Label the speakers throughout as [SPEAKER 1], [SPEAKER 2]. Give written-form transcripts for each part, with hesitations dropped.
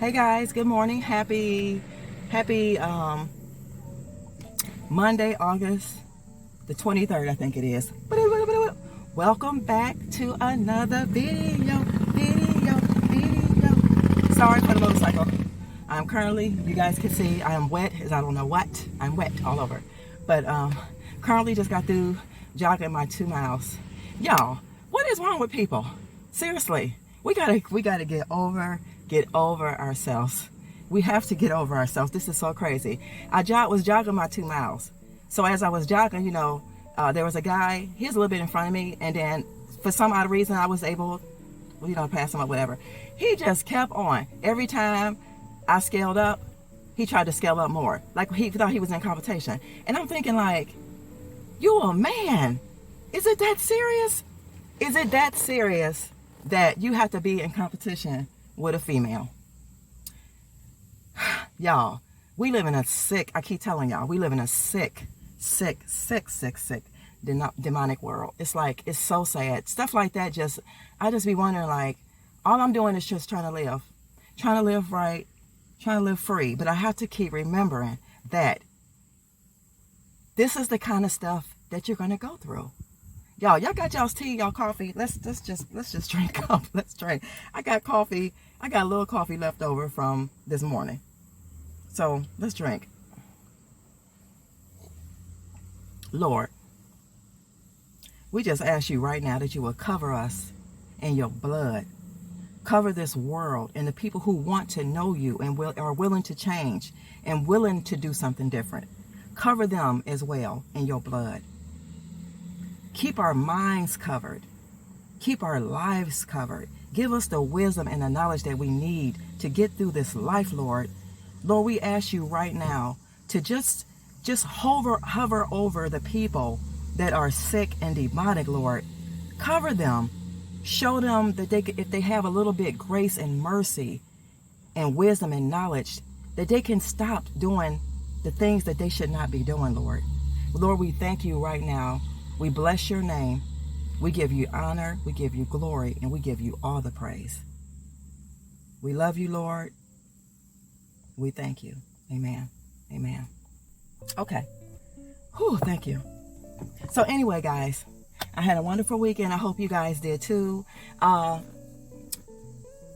[SPEAKER 1] Hey guys, good morning. Happy Monday, August the 23rd, I think it is. Welcome back to another video. Sorry for the motorcycle. I'm currently, you guys can see, I am wet as I don't know what. I'm wet all over. But currently just got through jogging my 2 miles. Y'all, what is wrong with people? Seriously, we gotta get over ourselves. We have to get over ourselves. This is so crazy. I was jogging my 2 miles. So as I was jogging, there was a guy, he was a little bit in front of me, and then for some odd reason I was able, pass him up, whatever. He just kept on. Every time I scaled up, he tried to scale up more. Like he thought he was in competition. And I'm thinking like, you a man. Is it that serious? Is it that serious that you have to be in competition with a female? Y'all, we live in a I keep telling y'all, we live in a sick demonic world. It's like, it's so sad. Stuff like that I just be wondering, like, all I'm doing is just trying to live right, trying to live free. But I have to keep remembering that this is the kind of stuff that you're going to go through. Y'all got y'all's tea, y'all coffee. Let's just drink up. Let's drink. I got coffee. I got a little coffee left over from this morning. So let's drink. Lord, we just ask you right now that you will cover us in your blood. Cover this world and the people who want to know you and are willing to change and willing to do something different. Cover them as well in your blood. Keep our minds covered. Keep our lives covered. Give us the wisdom and the knowledge that we need to get through this life, Lord. Lord, we ask you right now to just hover over the people that are sick and demonic, Lord. Cover them. Show them that if they have a little bit grace and mercy and wisdom and knowledge, that they can stop doing the things that they should not be doing, Lord. Lord, we thank you right now. We bless your name. We give you honor, we give you glory, and we give you all the praise. We love you, Lord. We thank you. Amen. Amen. Okay. Whew, thank you. So anyway, guys, I had a wonderful weekend. I hope you guys did too. I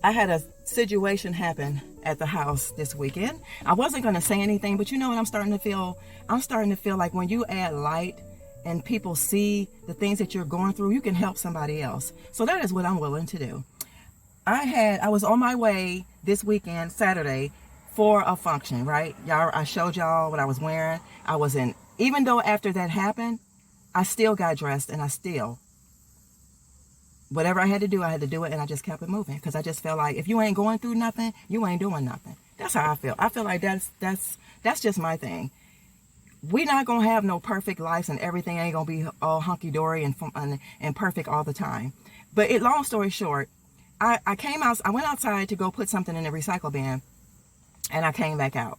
[SPEAKER 1] had a situation happen at the house this weekend. I wasn't going to say anything, but you know what I'm starting to feel? I'm starting to feel like when you add light and people see the things that you're going through, you can help somebody else. So that is what I'm willing to do. I was on my way this weekend, Saturday, for a function, right? Y'all, I showed y'all what I was wearing. Even though after that happened, I still got dressed and whatever I had to do it, and I just kept it moving because I just felt like if you ain't going through nothing, you ain't doing nothing. That's how I feel. I feel like that's just my thing. We're not going to have no perfect lives and everything ain't going to be all hunky-dory and perfect all the time. But long story short, I went outside to go put something in the recycle bin, and I came back in.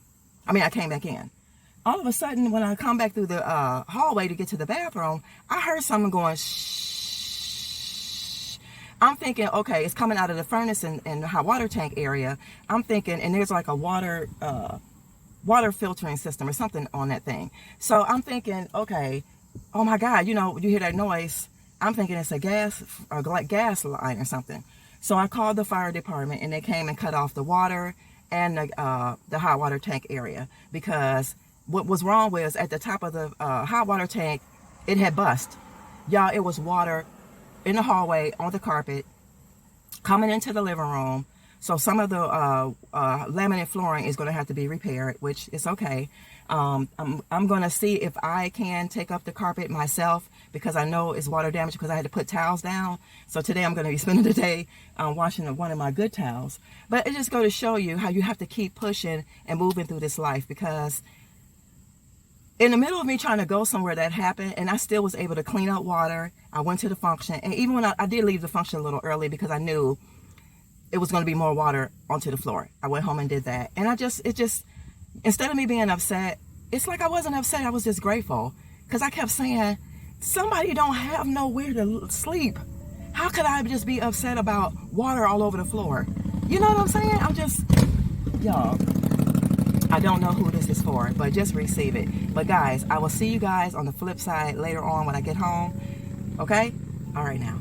[SPEAKER 1] All of a sudden, when I come back through the hallway to get to the bathroom, I heard someone going, shh. I'm thinking, okay, it's coming out of the furnace and the hot water tank area. I'm thinking, and there's like a water filtering system or something on that thing. So I'm thinking, okay, oh my God, you hear that noise. I'm thinking it's a gas line or something. So I called the fire department and they came and cut off the water and the hot water tank area, because what was wrong was at the top of the hot water tank, it had bust. Y'all, it was water in the hallway on the carpet coming into the living room. So some of the laminate flooring is going to have to be repaired, which is okay. I'm going to see if I can take up the carpet myself, because I know it's water damage because I had to put towels down. So today I'm going to be spending the day washing one of my good towels. But it just goes to show you how you have to keep pushing and moving through this life, because in the middle of me trying to go somewhere, that happened, and I still was able to clean up water. I went to the function, and even when I did leave the function a little early because I knew it was going to be more water onto the floor. I went home and did that. And instead of me being upset, it's like I wasn't upset. I was just grateful, because I kept saying, somebody don't have nowhere to sleep. How could I just be upset about water all over the floor? You know what I'm saying? y'all, I don't know who this is for, but just receive it. But guys, I will see you guys on the flip side later on when I get home. Okay? All right now.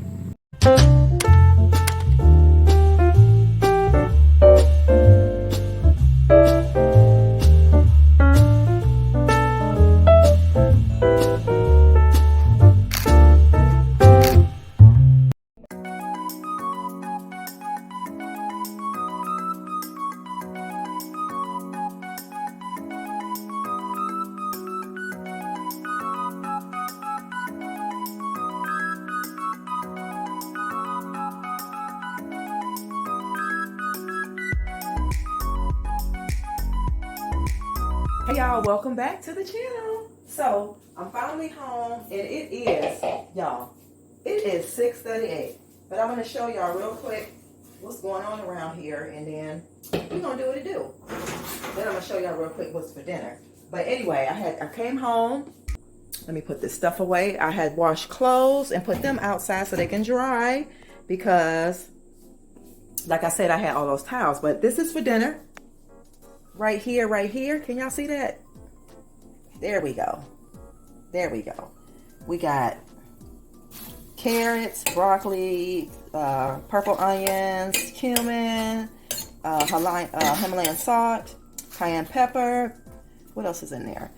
[SPEAKER 1] Hey y'all, welcome back to the channel. So I'm finally home, and it is, y'all, it is 6:38. But I'm going to show y'all real quick what's going on around here, and then we're going to do what it do. Then I'm going to show y'all real quick what's for dinner. But anyway, I came home. Let me put this stuff away. I had washed clothes and put them outside so they can dry because, like I said, I had all those towels. But this is for dinner. Right here, right here. Can y'all see that? There we go. There we go. We got carrots, broccoli, purple onions, cumin, Himalayan salt, cayenne pepper. What else is in there?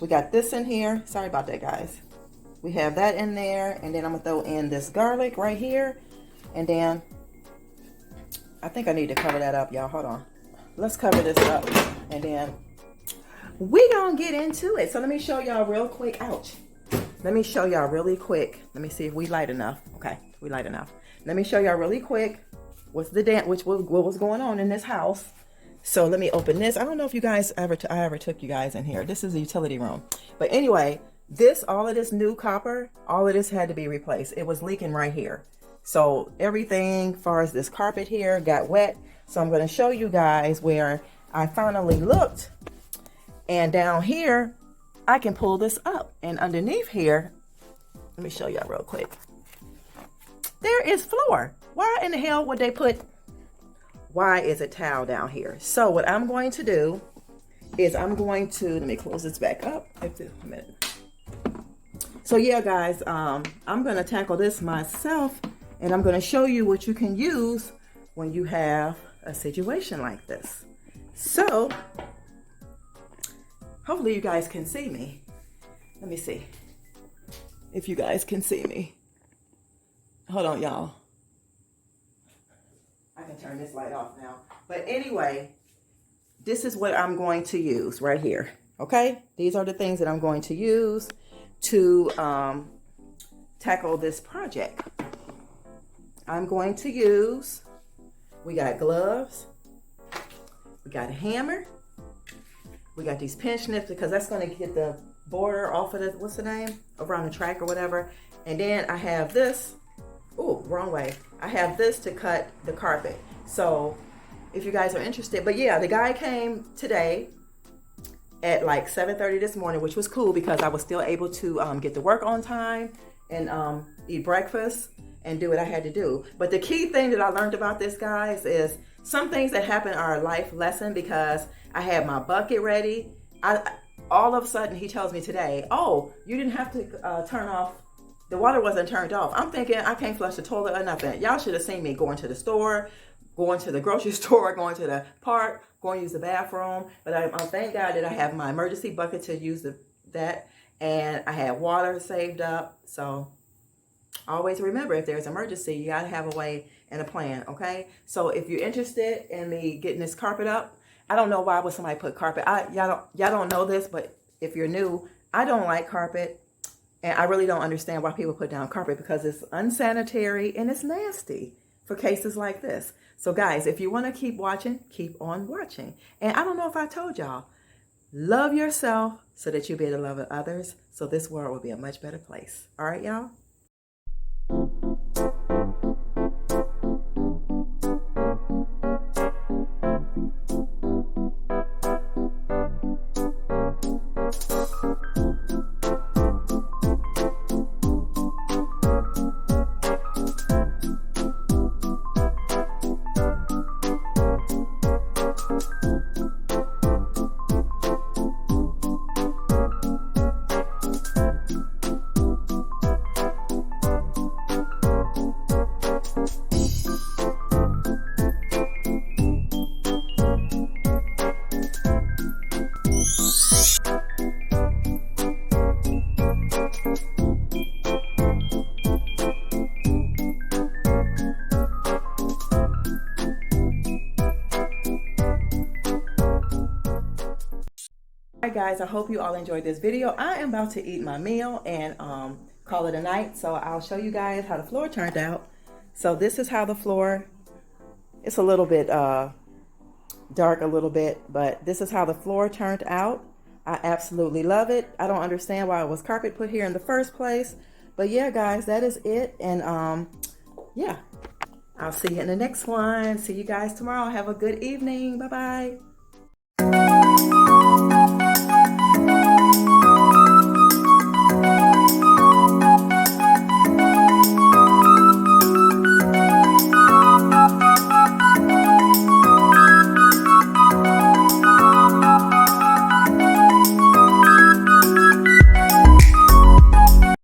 [SPEAKER 1] We got this in here. Sorry about that, guys. We have that in there. And then I'm going to throw in this garlic right here. And then I think I need to cover that up, y'all. Hold on. Let's cover this up, and then we gonna get into it. So let me show y'all real quick. Ouch. Let me show y'all really quick. Let me see if we light enough. Okay, we light enough. Let me show y'all really quick what was going on in this house. So let me open this. I don't know if you guys I ever took you guys in here. This is the utility room. But anyway, all of this new copper, all of this had to be replaced. It was leaking right here. So everything as far as this carpet here got wet. So I'm going to show you guys where I finally looked. And down here, I can pull this up. And underneath here, let me show y'all real quick. There is floor. Why in the hell would they why is it tile down here? So what I'm going to do is let me close this back up. A minute. So yeah, guys, I'm going to tackle this myself. And I'm going to show you what you can use when you have a situation like this. So hopefully you guys can see me. Let me see if you guys can see me. Hold on, y'all. I can turn this light off now. But anyway, this is what I'm going to use right here. Okay, these are the things that I'm going to use to tackle this project. I'm going to use, we got gloves, we got a hammer, we got these pinch nips because that's going to get the border off of the, what's the name? Around the track or whatever. And then I have this, oh, wrong way. I have this to cut the carpet. So if you guys are interested, but yeah, the guy came today at like 7:30 this morning, which was cool because I was still able to get to work on time and eat breakfast and do what I had to do. But the key thing that I learned about this, guys, is some things that happen are a life lesson because I had my bucket ready. All of a sudden, he tells me today, oh, you didn't have to turn off, the water wasn't turned off. I'm thinking I can't flush the toilet or nothing. Y'all should have seen me going to the store, going to the grocery store, going to the park, going to use the bathroom. But I thank God that I have my emergency bucket to use that. And I had water saved up. So always remember, if there's an emergency, you got to have a way and a plan, okay? So if you're interested in me getting this carpet up, I don't know why would somebody put carpet. Y'all don't know this, but if you're new, I don't like carpet. And I really don't understand why people put down carpet because it's unsanitary and it's nasty for cases like this. So guys, if you want to keep watching, keep on watching. And I don't know if I told y'all, love yourself so that you'll be able to love others. So this world will be a much better place. All right, y'all? Alright guys, I hope you all enjoyed this video. I am about to eat my meal and call it a night. So I'll show you guys how the floor turned out. So this is how the floor, it's a little bit dark a little bit, but this is how the floor turned out. I absolutely love it. I don't understand why it was carpet put here in the first place. But yeah guys, that is it. And yeah, I'll see you in the next one. See you guys tomorrow. Have a good evening. Bye-bye.